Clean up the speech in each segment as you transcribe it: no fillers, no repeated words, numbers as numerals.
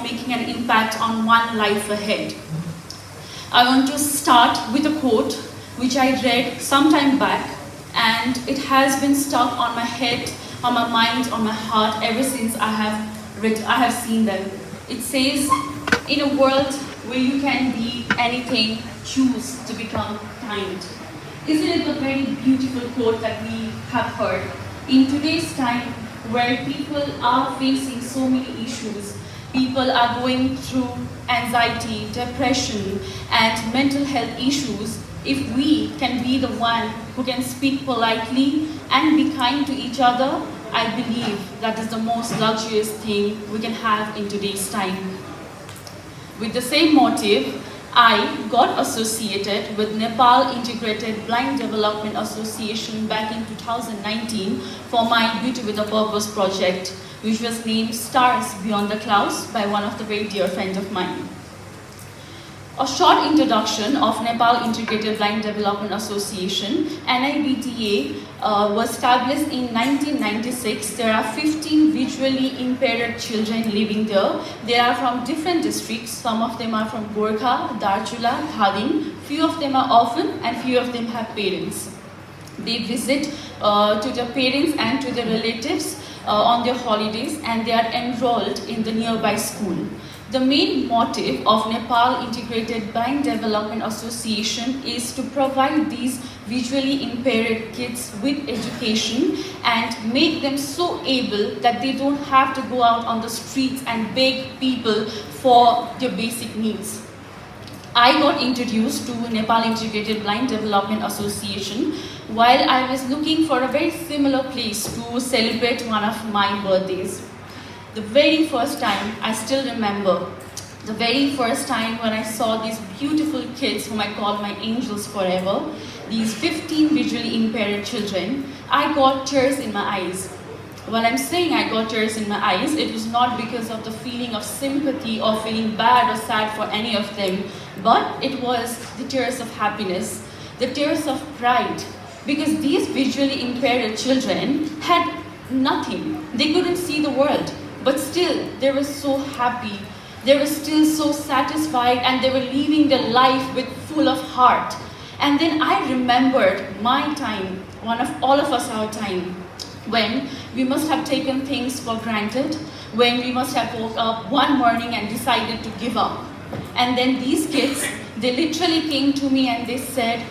making an impact on one life ahead. I want to start with a quote which I read some time back, and it has been stuck on my head, on my mind, on my heart ever since I have seen them. It says, in a world where you can be anything, choose to become kind. Isn't it a very beautiful quote that we have heard? In today's time, where people are facing so many issues, people are going through anxiety, depression, and mental health issues, if we can be the one who can speak politely and be kind to each other, I believe that is the most luxurious thing we can have in today's time. With the same motive, I got associated with Nepal Integrated Blind Development Association back in 2019 for my Beauty with a Purpose project, which was named Stars Beyond the Clouds by one of the very dear friends of mine. A short introduction of Nepal Integrated Blind Development Association. NIBDA was established in 1996. There are 15 visually impaired children living there. They are from different districts. Some of them are from Gorkha, Darchula, Dhading. Few of them are orphan and few of them have parents. They visit to their parents and to their relatives on their holidays, and they are enrolled in the nearby school. The main motive of Nepal Integrated Blind Development Association is to provide these visually impaired kids with education and make them so able that they don't have to go out on the streets and beg people for their basic needs. I got introduced to Nepal Integrated Blind Development Association while I was looking for a very similar place to celebrate one of my birthdays. The very first time, I still remember, the very first time when I saw these beautiful kids whom I call my angels forever, these 15 visually impaired children, I got tears in my eyes. When I'm saying I got tears in my eyes, it was not because of the feeling of sympathy or feeling bad or sad for any of them, but it was the tears of happiness, the tears of pride, because these visually impaired children had nothing. They couldn't see the world. But still, they were so happy, they were still so satisfied, and they were living their life with full of heart. And then I remembered my time, one of all of us our time, when we must have taken things for granted, when we must have woke up one morning and decided to give up. And then these kids, they literally came to me and they said,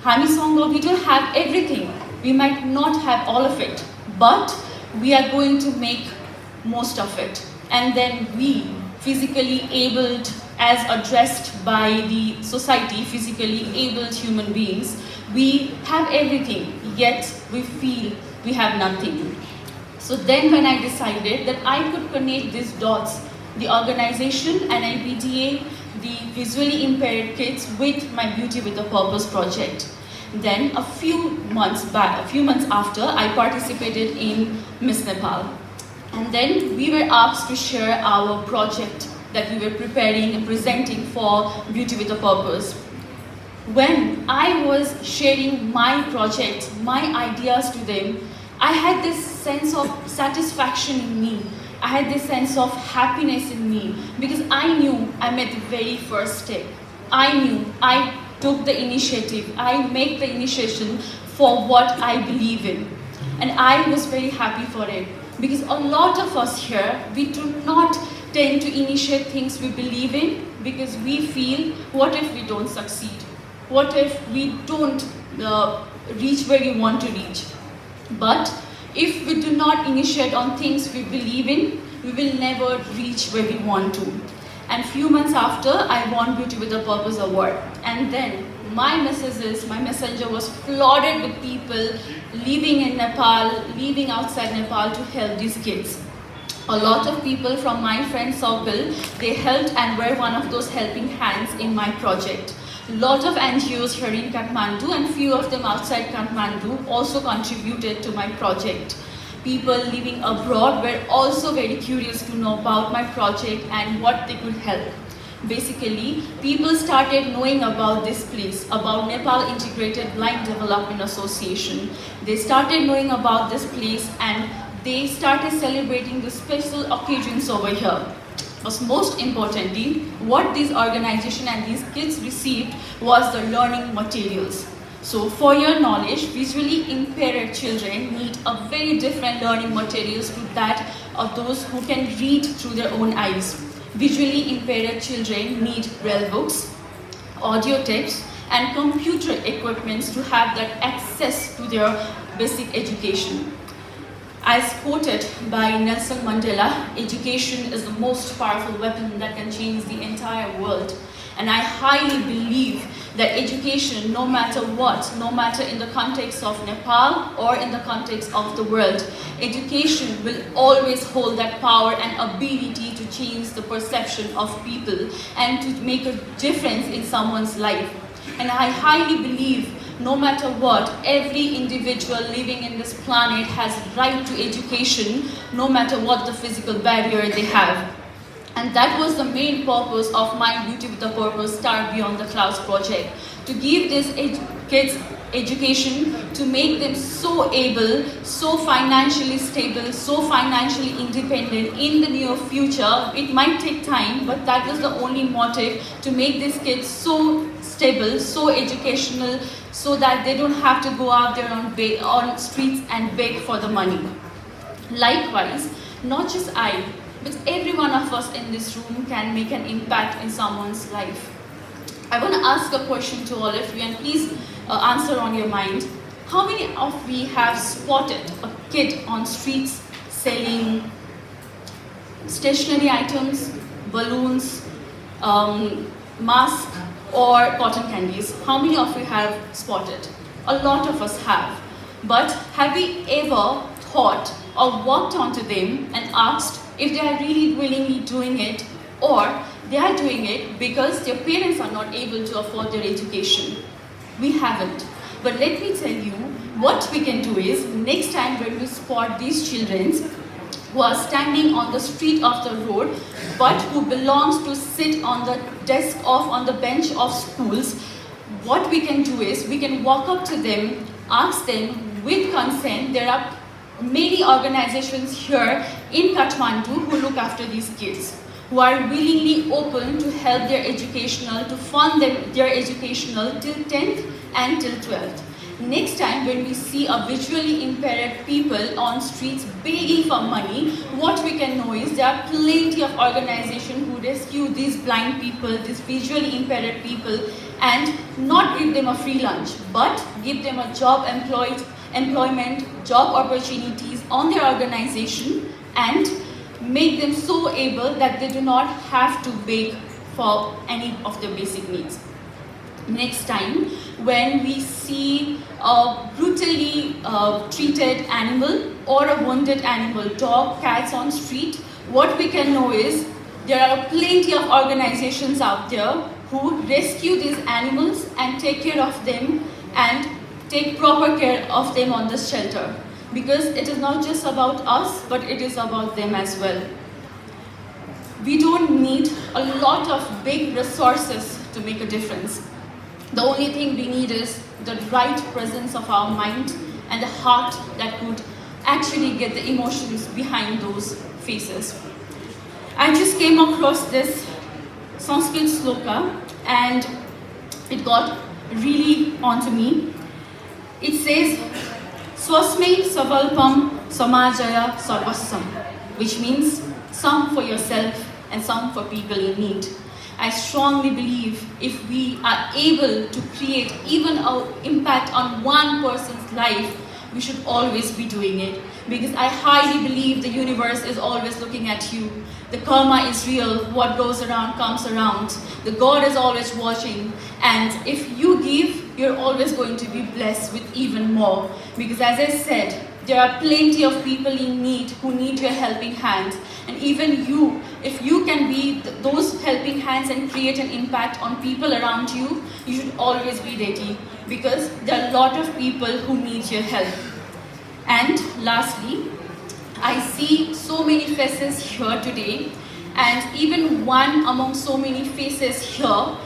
Hamisongo, we don't have everything. We might not have all of it, but we are going to make most of it. And then we, physically abled as addressed by the society, physically abled human beings, we have everything, yet we feel we have nothing. So then when I decided that I could connect these dots, the organization, NIBDA, the visually impaired kids with my Beauty with a Purpose project. Then a few months after, I participated in Miss Nepal. And then we were asked to share our project that we were preparing and presenting for Beauty with a Purpose. When I was sharing my project, my ideas to them, I had this sense of satisfaction in me. I had this sense of happiness in me because I knew I made the very first step. I knew I took the initiative. I made the initiation for what I believe in. And I was very happy for it. Because a lot of us here, we do not tend to initiate things we believe in because we feel, what if we don't succeed? What if we don't reach where we want to reach? But if we do not initiate on things we believe in, we will never reach where we want to. And few months after, I won Beauty with a Purpose award. And then my messenger was flooded with people living in Nepal, living outside Nepal to help these kids. A lot of people from my friend circle, they helped and were one of those helping hands in my project. A lot of NGOs here in Kathmandu and few of them outside Kathmandu also contributed to my project. People living abroad were also very curious to know about my project and what they could help. Basically, people started knowing about this place, about Nepal Integrated Blind Development Association. They started knowing about this place and they started celebrating the special occasions over here. But most importantly, what these organizations and these kids received was the learning materials. So for your knowledge, visually impaired children need a very different learning materials to that of those who can read through their own eyes. Visually impaired children need braille books, audio tapes, and computer equipments to have that access to their basic education. As quoted by Nelson Mandela, education is the most powerful weapon that can change the entire world. And I highly believe that education, no matter what, no matter in the context of Nepal or in the context of the world, education will always hold that power and ability to change the perception of people and to make a difference in someone's life. And I highly believe no matter what, every individual living in this planet has right to education, no matter what the physical barrier they have. And that was the main purpose of my Beauty with a Purpose Star Beyond the Clouds project, to give these kids education, to make them so able, so financially stable, so financially independent in the near future. It might take time, but that was the only motive, to make these kids so stable, so educational, so that they don't have to go out there on streets and beg for the money. Likewise, not just I, but every one of us in this room can make an impact in someone's life. I want to ask a question to all of you, and please answer on your mind. How many of we have spotted a kid on streets selling stationery items, balloons, masks, or cotton candies? How many of you have spotted? A lot of us have. But have we ever thought or walked onto them and asked if they are really willingly doing it, or they are doing it because their parents are not able to afford their education? We haven't. But let me tell you, what we can do is, next time when we spot these children who are standing on the street of the road, but who belongs to sit on the desk on the bench of schools, what we can do is, we can walk up to them, ask them with consent. There are many organizations here in Kathmandu who look after these kids, who are willingly open to help their educational, to fund their educational till 10th and till 12th. Next time when we see a visually impaired people on streets begging for money, what we can know is there are plenty of organizations who rescue these blind people, these visually impaired people, and not give them a free lunch, but give them a employment, job opportunities on their organization, and make them so able that they do not have to beg for any of their basic needs. Next time, when we see a brutally treated animal or a wounded animal, dog, cats on street, what we can know is there are plenty of organizations out there who rescue these animals and take care of them and take proper care of them on the shelter. Because it is not just about us, but it is about them as well. We don't need a lot of big resources to make a difference. The only thing we need is the right presence of our mind and the heart that could actually get the emotions behind those faces. I just came across this Sanskrit sloka and it got really onto me. It says, Swasmai Savalpam Samajaya Sarvasam, which means some for yourself and some for people in need. I strongly believe if we are able to create even an impact on one person's life, we should always be doing it. Because I highly believe the universe is always looking at you. The karma is real. What goes around comes around. The God is always watching. And if you give, you're always going to be blessed with even more. Because as I said, there are plenty of people in need who need your helping hand. And even you, if you can be those helping hands and create an impact on people around you, you should always be ready. Because there are a lot of people who need your help. And lastly, I see so many faces here today, and even one among so many faces here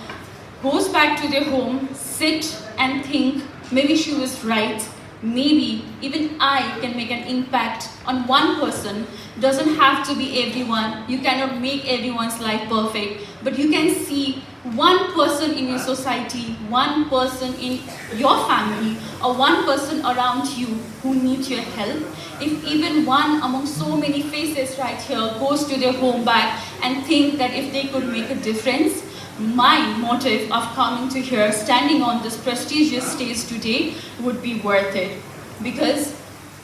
goes back to their home, sit and think, maybe she was right, maybe even I can make an impact on one person. Doesn't have to be everyone. You cannot make everyone's life perfect, but you can see one person in your society, one person in your family, or one person around you who needs your help. If even one among so many faces right here goes to their home back and think that if they could make a difference, my motive of coming to here, standing on this prestigious stage today, would be worth it. Because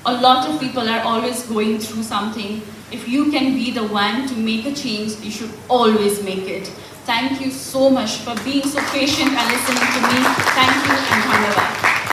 a lot of people are always going through something. If you can be the one to make a change, you should always make it. Thank you so much for being so patient and listening to me. Thank you and dhanyavad.